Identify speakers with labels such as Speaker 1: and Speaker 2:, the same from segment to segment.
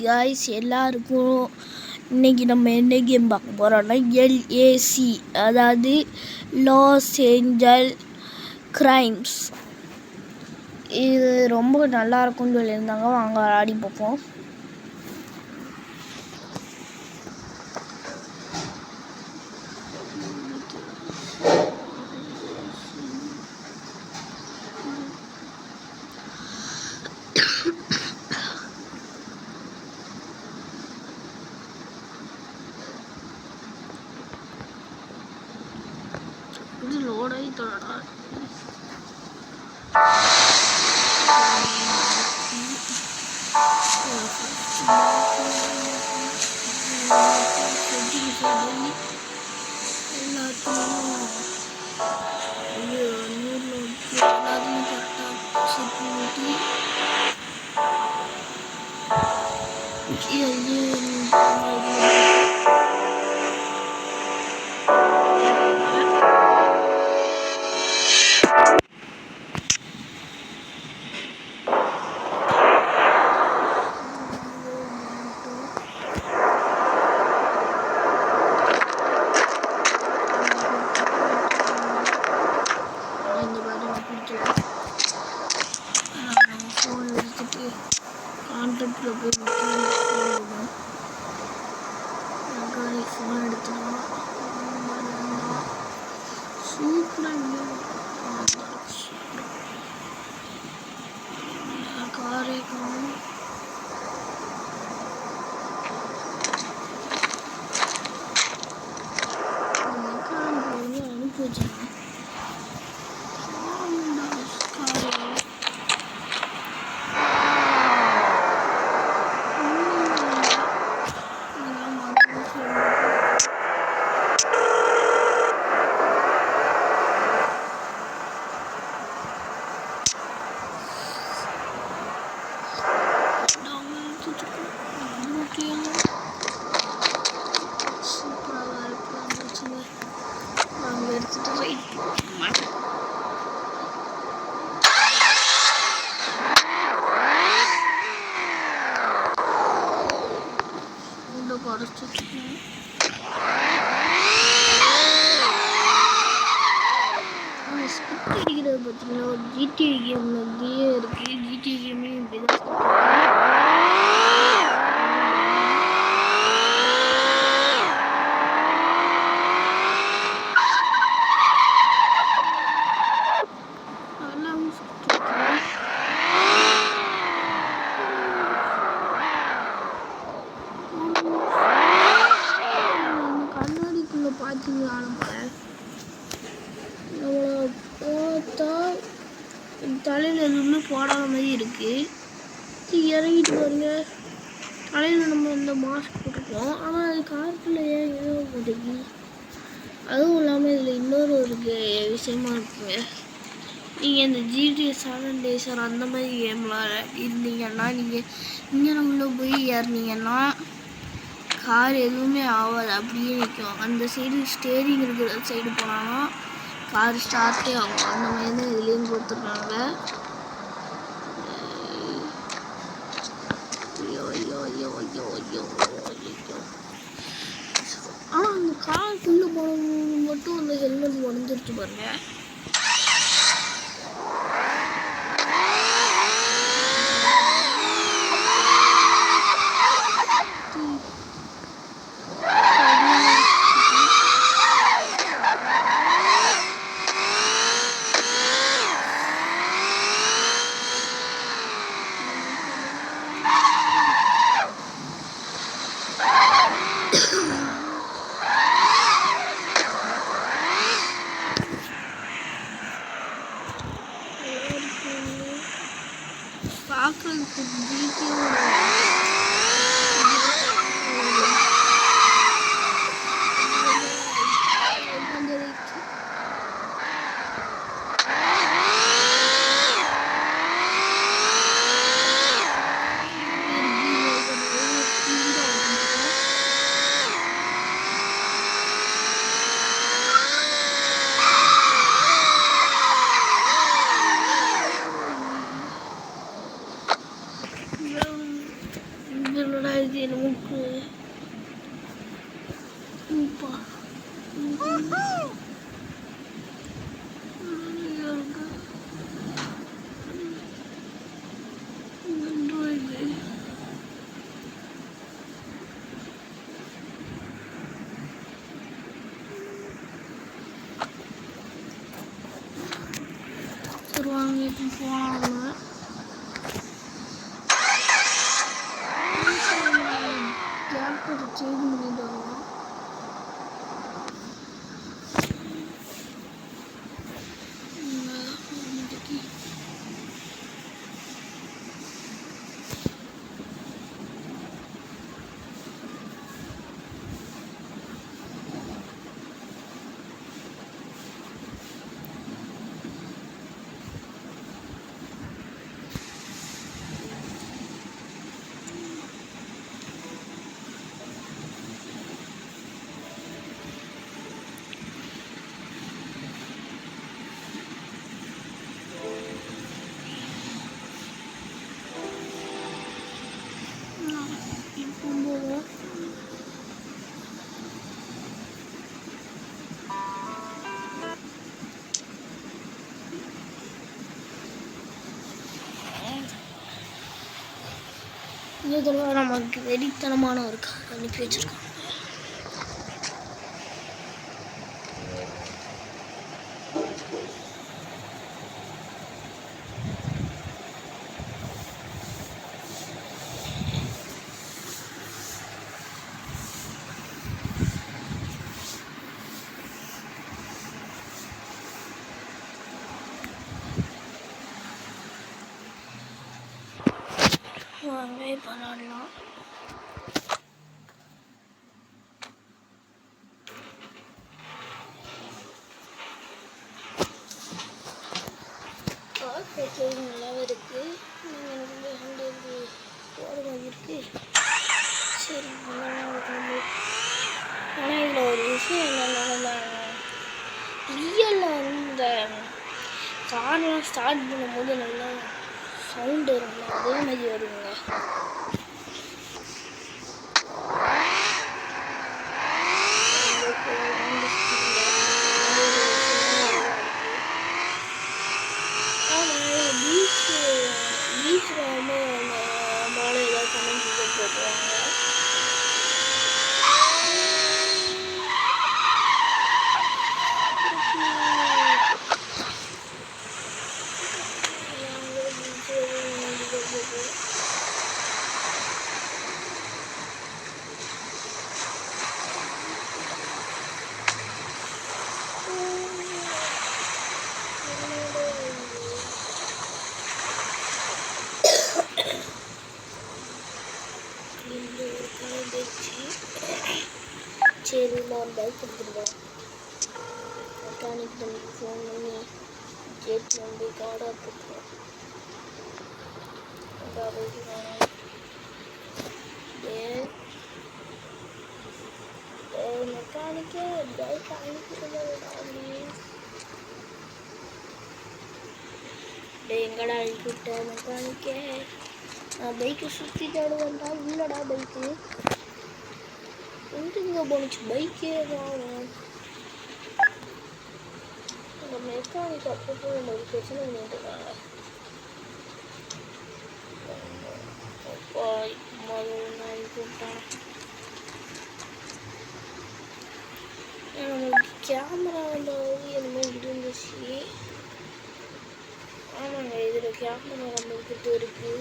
Speaker 1: Guys எல்லாருக்கும் இன்னைக்கு நம்ம என்ன கேம் பார்க்க போகிறோம்னா LAC, அதாவது லாஸ் ஏஞ்சல் கிரைம்ஸ். இது ரொம்ப நல்லா இருக்கும்னு சொல்லியிருந்தாங்க. வாங்க ஆடி பார்ப்போம். இது லோடாகி தொடடா. கான்டாக்டில் போய் ஃபோன் எடுத்துக்கலாம். சூப்பராக காரே காணும். அனுப்பி வச்சுருக்கேன். அடிக்கிறது பார்த்தீங்கன்னா ஒரு GTA கேம் மாதிரியே இருக்கு. GTA கேமே இப்படிதான். கண்ணாடிக்குள்ள பார்த்தீங்கன்னா பார்த்தா தலையில் எதுவுமே போடாத மாதிரி இருக்குது. இறங்கிட்டு பாருங்க, தலையில் நம்ம இந்த மாஸ்க் போட்டிருக்கோம். ஆனால் அது காற்றுல ஏன் போட்டுக்கு. அதுவும் இல்லாமல் இதில் இன்னொரு ஒரு விஷயமா இருக்குங்க. நீங்கள் இந்த GTA San Andreas அந்த மாதிரி கேம்லாம் இருந்தீங்கன்னா நீங்கள் இங்கே உள்ளே போய் ஏறினீங்கன்னா கார் எதுவுமே ஆகாது, அப்படியே நிற்கும். அந்த சைடு ஸ்டேரிங் இருக்கிற சைடு போனாங்கன்னா கார் ஸ்டார்ட்டே ஆகும். அந்த மாதிரி தான் இதுலேயும் கொடுத்துருக்காங்க. ஆனால் அந்த காருக்குள்ளே போனவங்க மட்டும் அந்த ஹெல்மெட் உடஞ்சிருச்சு பாருங்க. பார்க்கறதுக்கு என்னடா இது நமக்கு வாங்க இப்போ போனாங்க கேரக்டர் சேஞ்ச் பண்ணிட்டு வரலாம். இந்த தடவை நமக்கு வெறித்தனமான ஒரு கார் அனுப்பி வச்சிருக்காங்க. வாங்க இப்போ விளாடலாம். நல்லாவே இருக்கு. எனக்கு ஹண்ட்ரட் போடுறது இருக்கு. சரி ஆனால் இதில் ஒரு விஷயம் என்னென்னா ரியலில் இந்த கார்லாம் ஸ்டார்ட் பண்ணும்போது நல்லா சவுண்டு வரும்ல, அதே மாதிரி வருங்க. பீச்சில் வந்து மேலே ஏதாவது கமெண்ட் போட்டுருவாங்க. சரி நான் பைக் எடுத்துருவேன். மெக்கானிக் பண்ணி ஃபோன் பண்ணி கேட் வந்து கார்டாக போட்டுருவேன். மெக்கானிக்கே பைக் அனுப்பிடுவேன். எங்கடா அனுப்பிவிட்ட மெக்கானிக்கே? நான் பைக்கை சுற்றி தேடுவேன்டா. இல்லைடா பைக்கு எங்கே போணுச்சு? பைக்கே தான். அந்த மெக்கானிக் அப்பப்போ ஒரு பிரச்சனை பண்ணிட்டுருக்காங்க. அப்பா நான் கூப்பிட்டேன். நம்மளுக்கு கேமரா வந்து என்னமோ இருந்துச்சு. ஆமாங்க, இதில் கேமரா நம்மக்கிட்ட இருக்கு.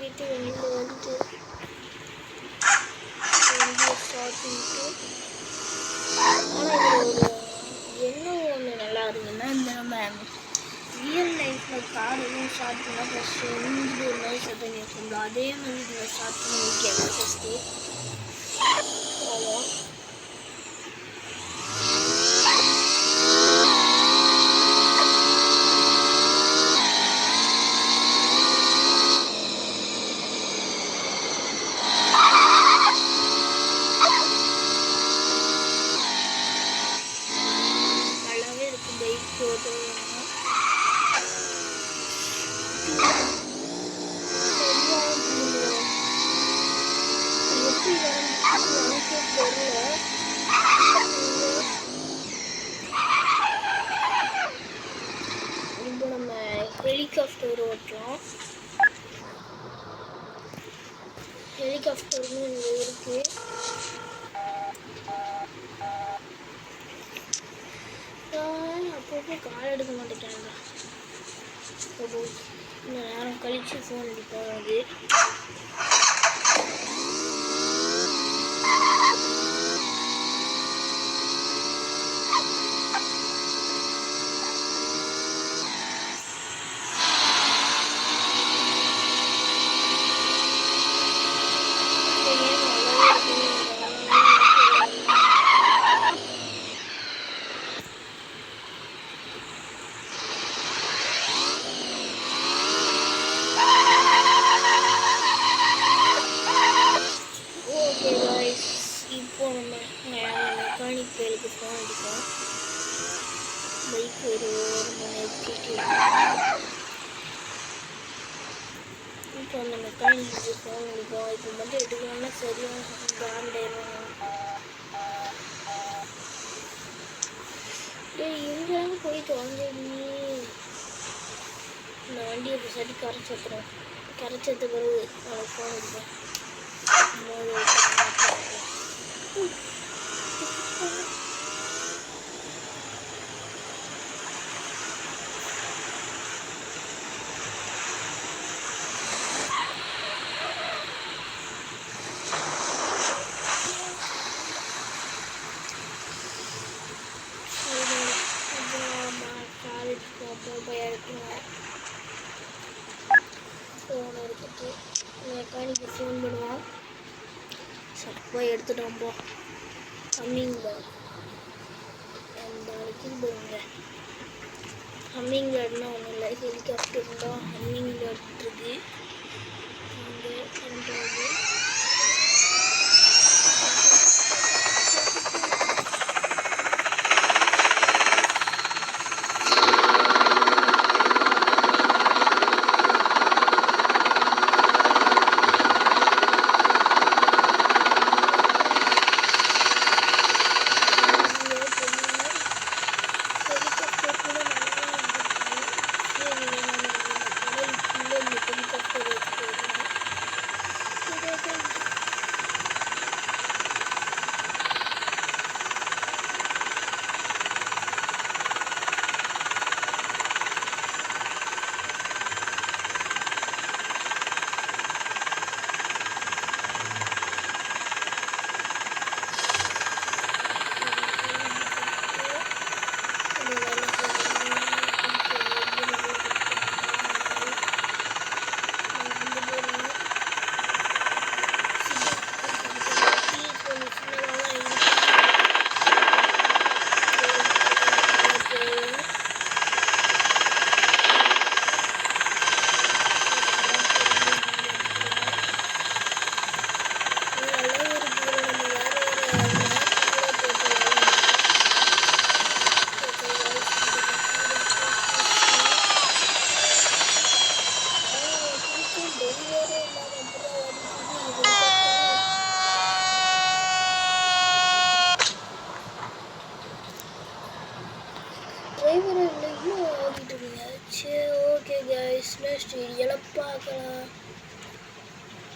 Speaker 1: வீட்டு வெளியில் வந்துட்டு ஸ்டார்ட் பண்ணிட்டு. ஆனால் இதில் ஒரு என்ன ஒன்று நல்லா இருக்குதுன்னா, இந்த நம்ம ரியல் லைஃப்பில் கார் எதுவும் ஸ்டார்ட் பண்ணால் ஃபஸ்ட்டு இருந்து ஒரு மாதிரி சத்தம் கேட்கும்ல, அதே மாதிரி இதில் ஸ்டார்ட் பண்ணி வைக்கலாம். ஃபஸ்ட்டு போவோம். இப்போ நம்ம ஹெலிகாப்டர் ஓட்டுறோம். ஹெலிகாப்டர் இங்கே இருக்கு. அப்பப்போ கால் எடுக்க மாட்டேங்கிறாங்க. இந்த நேரம் கழிச்சு ஃபோன் போகாது. இப்போ நம்ம மெக்கானிக் பேருக்கு ஃபோன் அடிப்போம். பைக் ஒரு ஓரமாக நிறுத்திட்டு இப்போ அந்த மெக்கானிக்கு ஃபோன் அடிப்போம். இப்போ மட்டும் எடுக்கணும்னா சரியான காண்டாயிடுவாங்க. எங்கேயாவது போய் தொலைஞ்சிருந்தீ. இந்த வண்டியை இப்போ சரி கரைச்சத்துறோம். கரைச்சது பிறகு அவனுக்கு ஃபோன் அடிப்போம். போய் எடுக்கணும். ஃபோன் எடுத்துட்டு மெக்கானிக்கு ஃபோன் பண்ணுவான். சரி போய் எடுத்துட்டோம். போ ஹம்மிங் பேர்ட் அந்த வரைக்கும் போங்க. ஹம்மிங் பேர்ட்னா ஒன்றும் இல்லை, ஹெலிகாப்டர் தான் ஹம்மிங் பேர்ட் இருக்குது. அங்கே பண்ணுறது டிரைவர் இல்லை இன்னும் ஓடிட்டு இருக்கீங்க. சரி ஓகே கைஸ், நெக்ஸ்ட் வீடியோவில் பார்க்கலாம்.